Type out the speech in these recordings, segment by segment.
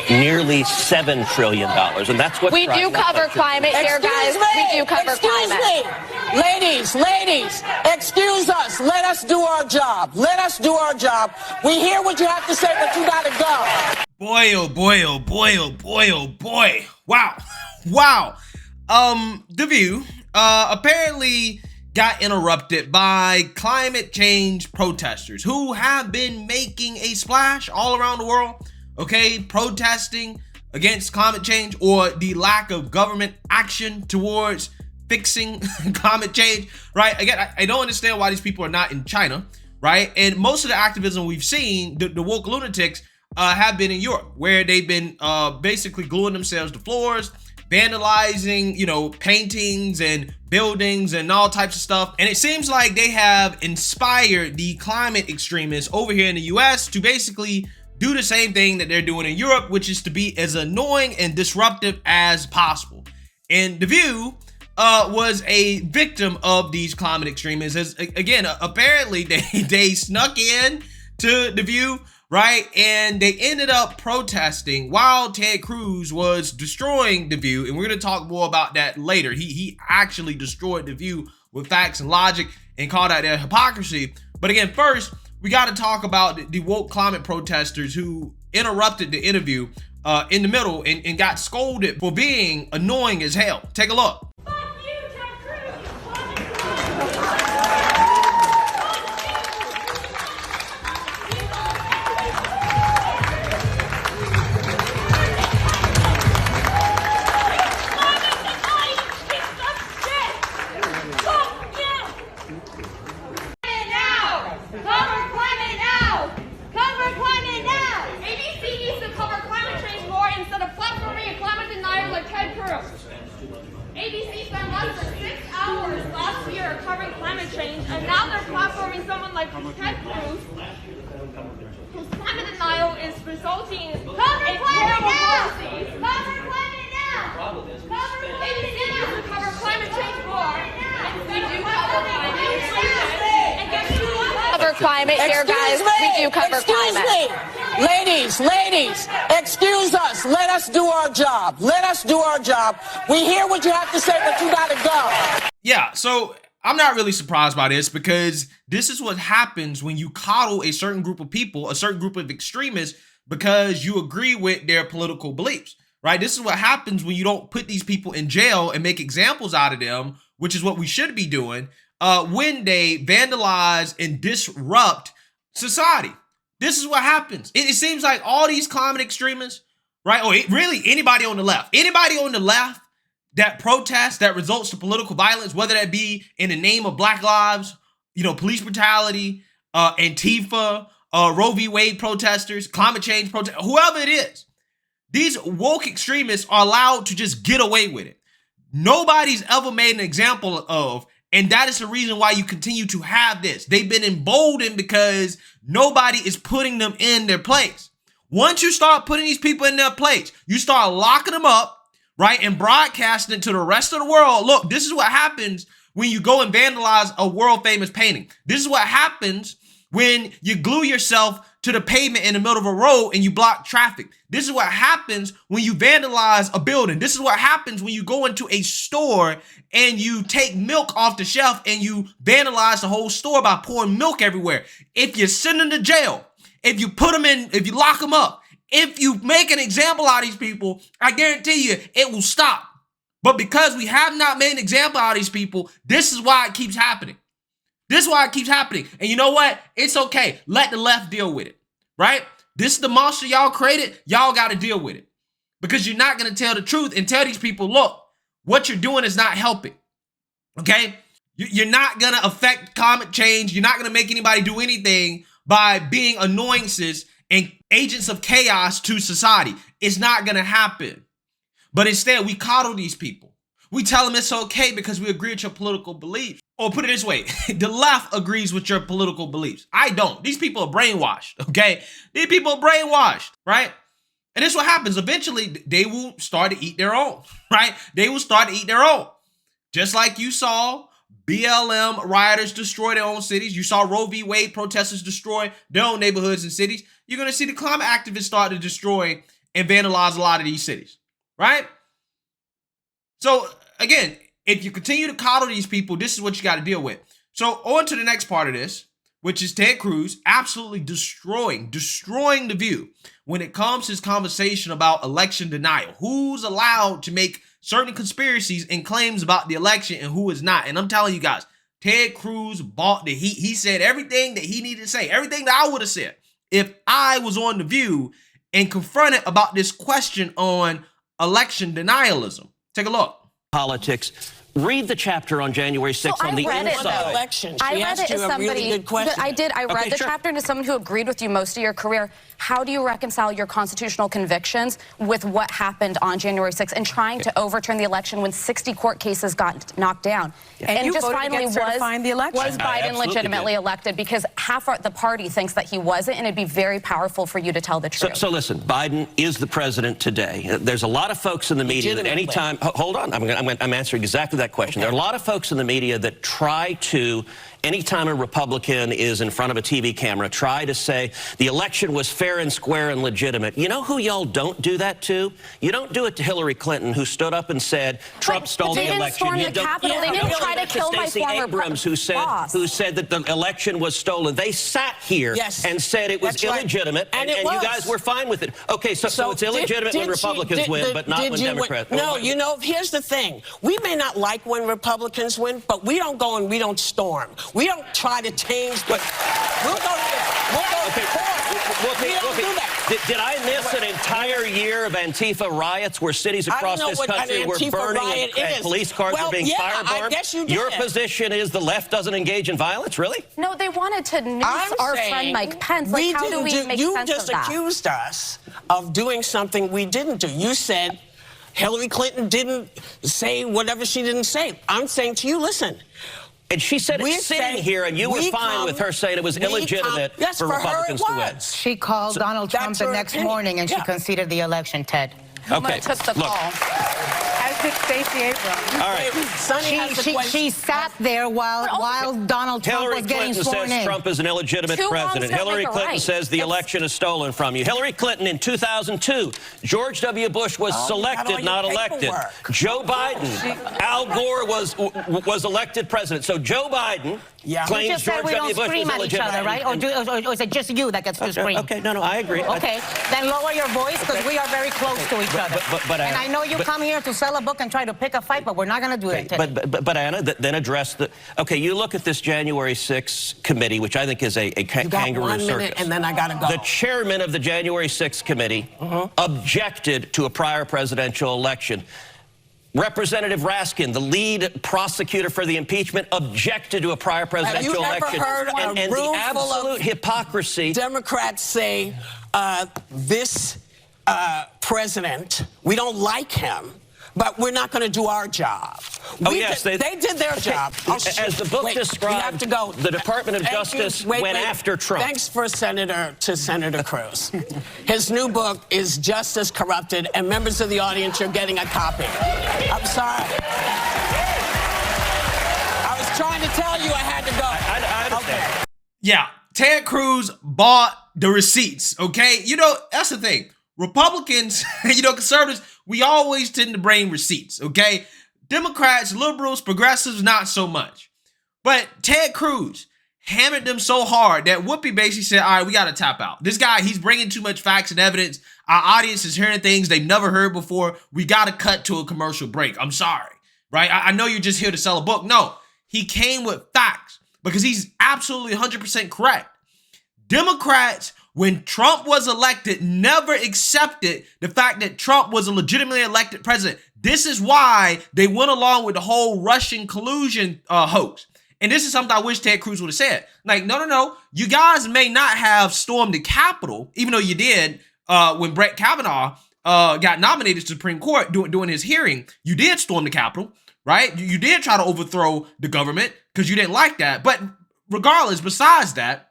nearly $7 trillion. And that's what we do cover climate here, guys. We do cover climate. Ladies, excuse us. Let us do our job. Let us do our job. We hear what you have to say, but you gotta go. Boy, oh boy, oh boy, oh boy, oh boy. Wow. The View apparently got interrupted by climate change protesters who have been making a splash all around the world, okay, protesting against climate change or the lack of government action towards fixing climate change, right? Again, I don't understand why these people are not in China, right? And most of the activism we've seen, the woke lunatics, have been in Europe, where they've been basically gluing themselves to floors, vandalizing, paintings and buildings and all types of stuff. And it seems like they have inspired the climate extremists over here in the US to basically do the same thing that they're doing in Europe, which is to be as annoying and disruptive as possible. And The View was a victim of these climate extremists. As again, apparently they snuck in to The View, right? And they ended up protesting while Ted Cruz was destroying The View. And we're going to talk more about that later. He actually destroyed The View with facts and logic and called out their hypocrisy. But again, first, we got to talk about the woke climate protesters who interrupted the interview in the middle and got scolded for being annoying as hell. Take a look. ABC spent less than 6 hours last year covering climate change, and now they're platforming someone like Ted Cruz, whose climate denial is resulting in terrible policies. Cover climate now! ABC needs to cover climate change more, and we do cover climate change. And guess who else? Cover climate here, guys. We do cover climate. Ladies, excuse us. Let us do our job. Let us do our job. We hear what you have to say, but you gotta go. Yeah, so I'm not really surprised by this, because this is what happens when you coddle a certain group of people, a certain group of extremists, because you agree with their political beliefs, right? This is what happens when you don't put these people in jail and make examples out of them, which is what we should be doing, when they vandalize and disrupt society. This is what happens. It seems like all these climate extremists, right? Or really anybody on the left that protests, that results to political violence, whether that be in the name of Black lives, police brutality, Antifa, Roe v. Wade protesters, climate change protesters, whoever it is, these woke extremists are allowed to just get away with it. Nobody's ever made an example of. And that is the reason why you continue to have this. They've been emboldened because nobody is putting them in their place. Once you start putting these people in their place, you start locking them up, right, and broadcasting it to the rest of the world. Look, this is what happens when you go and vandalize a world famous painting. This is what happens when you glue yourself to the pavement in the middle of a road and you block traffic. This is what happens when you vandalize a building. This is what happens when you go into a store and you take milk off the shelf and you vandalize the whole store by pouring milk everywhere. If you send them to jail, if you put them in, if you lock them up, if you make an example out of these people, I guarantee you it will stop. But because we have not made an example out of these people, this is why it keeps happening. This is why it keeps happening. And you know what? It's okay. Let the left deal with it, right? This is the monster y'all created. Y'all got to deal with it, because you're not going to tell the truth and tell these people, look, what you're doing is not helping, okay? You're not going to affect climate change. You're not going to make anybody do anything by being annoyances and agents of chaos to society. It's not going to happen. But instead, we coddle these people. We tell them it's okay because we agree with your political beliefs. Or put it this way, the left agrees with your political beliefs. I don't. These people are brainwashed, okay? These people are brainwashed, right? And this is what happens. Eventually, they will start to eat their own, right? They will start to eat their own. Just like you saw BLM rioters destroy their own cities. You saw Roe v. Wade protesters destroy their own neighborhoods and cities. You're going to see the climate activists start to destroy and vandalize a lot of these cities, right? So again, if you continue to coddle these people, this is what you got to deal with. So on to the next part of this, which is Ted Cruz absolutely destroying the view when it comes to this conversation about election denial. Who's allowed to make certain conspiracies and claims about the election and who is not? And I'm telling you guys, Ted Cruz bought the heat. He said everything that he needed to say, everything that I would have said if I was on The View and confronted about this question on election denialism. Take a look. Politics. Read the chapter on January 6th on the inside. I read it as somebody. Really good question. I did. I read the chapter and as someone who agreed with you most of your career. How do you reconcile your constitutional convictions with what happened on January 6th and trying to overturn the election when 60 court cases got knocked down? Yeah. And just finally was Biden legitimately elected? Because half the party thinks that he wasn't, and it'd be very powerful for you to tell the truth. So listen, Biden is the president today. There's a lot of folks in the media that anytime, hold on, I'm answering exactly that question. Okay. There are a lot of folks in the media that try to, anytime a Republican is in front of a TV camera, try to say the election was fair and square and legitimate. You know who y'all don't do that to? You don't do it to Hillary Clinton, who stood up and said Trump stole the election. They didn't storm the Capitol. They didn't try to kill my former Abrams, who said that the election was stolen. They sat here and said it was illegitimate, and you guys were fine with it. Okay, so it's illegitimate when Republicans win, but not when Democrats win. No, you know, here's the thing. We may not like when Republicans win, but we don't go and we don't storm. We don't try to change what we'll go to court. We don't do that. Did I miss an entire year of Antifa riots where cities across this country were burning and police cars were being firebombed? I guess you did. Your position is the left doesn't engage in violence, really? No, they wanted to noose our friend Mike Pence. Like, how do we make sense of that? You just accused us of doing something we didn't do. You said Hillary Clinton didn't say whatever she didn't say. I'm saying to you, listen. And she said it's sitting here, and you were fine with her saying it was illegitimate for Republicans to win. She called Donald Trump the next morning, and she conceded the election, Ted. Okay, took the call. As did Stacey Abrams. All right. She sat there while Donald Trump was getting sworn in. Hillary Clinton says Trump is an illegitimate president. Hillary Clinton says the election is stolen from you. Hillary Clinton in 2002, George W. Bush was selected, not elected. Joe Biden, Al Gore was elected president. So Joe Biden claims George W. Bush was illegitimate. Right? Or is it just you that gets to scream? Okay, no, I agree. Okay, then lower your voice because we are very close to each other. And I know you come here to sell a book and try to pick a fight, but we're not going to do it today. But Anna, then address the... Okay, you look at this January 6th committee, which I think is a kangaroo circus. And then I got to go. The chairman of the January 6th committee objected to a prior presidential election. Representative Raskin, the lead prosecutor for the impeachment, objected to a prior presidential election. Have you ever heard and the absolute hypocrisy... Democrats say this president, we don't like him, but we're not going to do our job. They did their job. As the book described, the Department of Justice went after Trump. Thanks for Senator Cruz. His new book is Justice Corrupted, and members of the audience, you're getting a copy. I'm sorry. I was trying to tell you I had to go. I understand. Yeah, Ted Cruz bought the receipts, okay? You know, that's the thing. Republicans, conservatives, we always tend to bring receipts, okay? Democrats, liberals, progressives, not so much. But Ted Cruz hammered them so hard that Whoopi basically said, all right, we got to tap out. This guy, he's bringing too much facts and evidence. Our audience is hearing things they've never heard before. We got to cut to a commercial break. I'm sorry, right? I know you're just here to sell a book. No, he came with facts because he's absolutely 100% correct. Democrats, when Trump was elected, never accepted the fact that Trump was a legitimately elected president. This is why they went along with the whole Russian collusion hoax. And this is something I wish Ted Cruz would have said. Like, no. You guys may not have stormed the Capitol, even though you did when Brett Kavanaugh got nominated to the Supreme Court during his hearing. You did storm the Capitol, right? You did try to overthrow the government because you didn't like that. But regardless, besides that,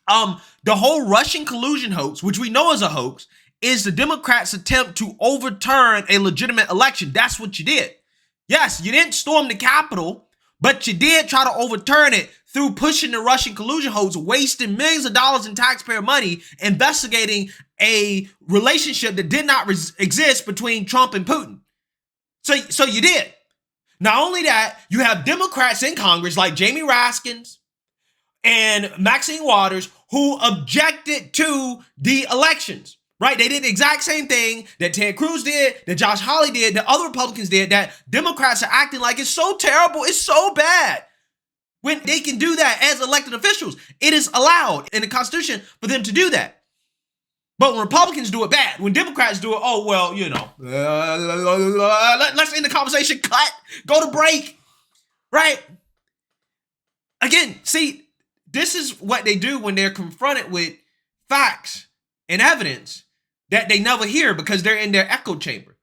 the whole Russian collusion hoax, which we know is a hoax, is the Democrats' attempt to overturn a legitimate election. That's what you did. Yes, you didn't storm the Capitol, but you did try to overturn it through pushing the Russian collusion hoax, wasting millions of dollars in taxpayer money, investigating a relationship that did not exist between Trump and Putin. So you did. Not only that, you have Democrats in Congress like Jamie Raskins and Maxine Waters who objected to the elections, right? They did the exact same thing that Ted Cruz did, that Josh Hawley did, that other Republicans did, that Democrats are acting like it's so terrible, it's so bad. When they can do that as elected officials, it is allowed in the Constitution for them to do that. But when Republicans do it bad, when Democrats do it, oh, well, you know, let's end the conversation, cut, go to break, right? Again, see, this is what they do when they're confronted with facts and evidence that they never hear because they're in their echo chamber.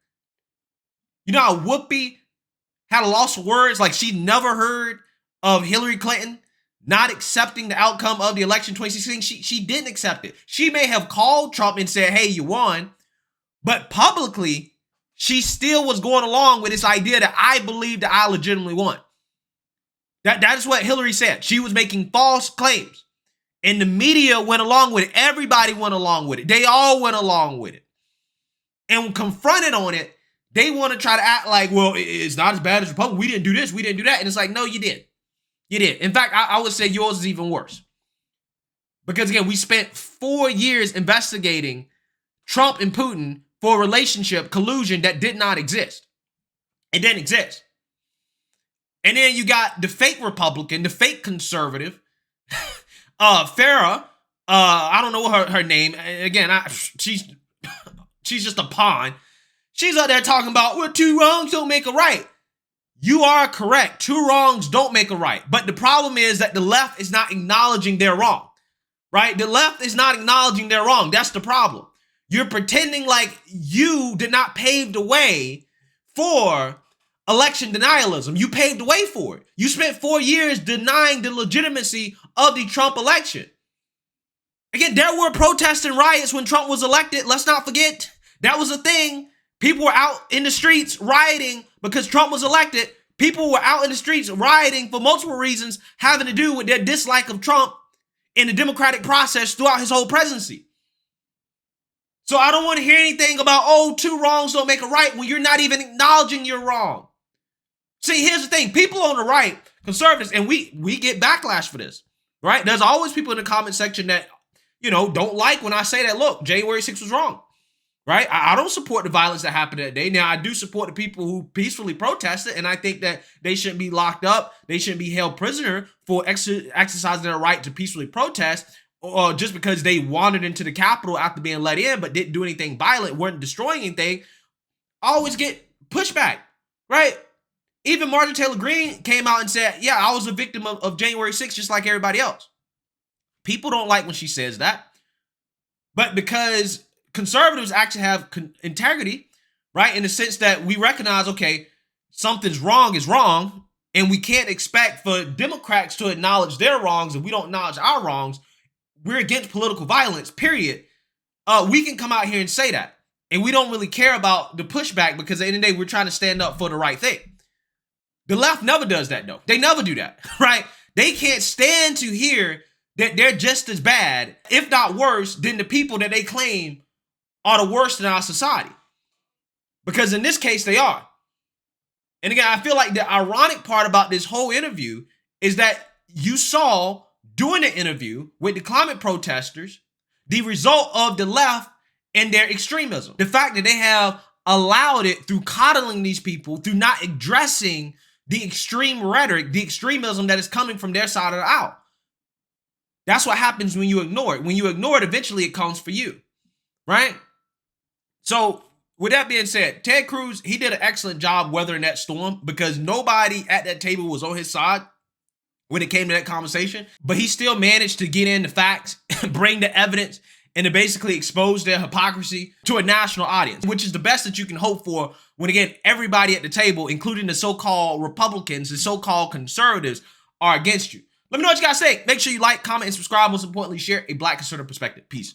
You know how Whoopi had a loss of words, like she never heard of Hillary Clinton not accepting the outcome of the election 2016, she didn't accept it. She may have called Trump and said, hey, you won, but publicly, she still was going along with this idea that I believe that I legitimately won. That is what Hillary said. She was making false claims, and the media went along with it. Everybody went along with it. They all went along with it. And when confronted on it, they want to try to act like, well, it's not as bad as Republicans. We didn't do this, we didn't do that. And it's like, no, you did. You did. In fact, I would say yours is even worse. Because again, we spent 4 years investigating Trump and Putin for a relationship collusion that did not exist. It didn't exist. And then you got the fake Republican, the fake conservative, Farrah. I don't know what her name. Again, she's just a pawn. She's out there talking about, well, 2 wrongs don't make a right. You are correct. 2 wrongs don't make a right. But the problem is that the left is not acknowledging they're wrong, right? The left is not acknowledging they're wrong. That's the problem. You're pretending like you did not pave the way for election denialism. You paved the way for it. You spent 4 years denying the legitimacy of the Trump election. Again, there were protests and riots when Trump was elected. Let's not forget that was a thing. People were out in the streets rioting because Trump was elected. People were out in the streets rioting for multiple reasons having to do with their dislike of Trump in the democratic process throughout his whole presidency. So I don't want to hear anything about, oh, 2 wrongs don't make a right when you're not even acknowledging you're wrong. See, here's the thing. People on the right, conservatives, and we get backlash for this, right? There's always people in the comment section that, you know, don't like when I say that, look, January 6th was wrong. Right? I don't support the violence that happened that day. Now, I do support the people who peacefully protested, and I think that they shouldn't be locked up. They shouldn't be held prisoner for exercising their right to peacefully protest, or just because they wandered into the Capitol after being let in, but didn't do anything violent, weren't destroying anything. Always get pushback, right? Even Marjorie Taylor Greene came out and said, yeah, I was a victim of January 6th, just like everybody else. People don't like when she says that, but because conservatives actually have integrity, right? In the sense that we recognize, okay, something's wrong is wrong, and we can't expect for Democrats to acknowledge their wrongs and we don't acknowledge our wrongs. We're against political violence, period. We can come out here and say that. And we don't really care about the pushback because at the end of the day, we're trying to stand up for the right thing. The left never does that, though. They never do that, right? They can't stand to hear that they're just as bad, if not worse, than the people that they claim are the worst in our society. Because in this case, they are. And again, I feel like the ironic part about this whole interview is that you saw during the interview with the climate protesters, the result of the left and their extremism. The fact that they have allowed it through coddling these people, through not addressing the extreme rhetoric, the extremism that is coming from their side of the aisle. That's what happens when you ignore it. When you ignore it, eventually it comes for you, right? So with that being said, Ted Cruz, he did an excellent job weathering that storm because nobody at that table was on his side when it came to that conversation. But he still managed to get in the facts, bring the evidence, and to basically expose their hypocrisy to a national audience, which is the best that you can hope for when, again, everybody at the table, including the so-called Republicans, the so-called conservatives, are against you. Let me know what you guys say. Make sure you like, comment, and subscribe. Most importantly, share a Black conservative perspective. Peace.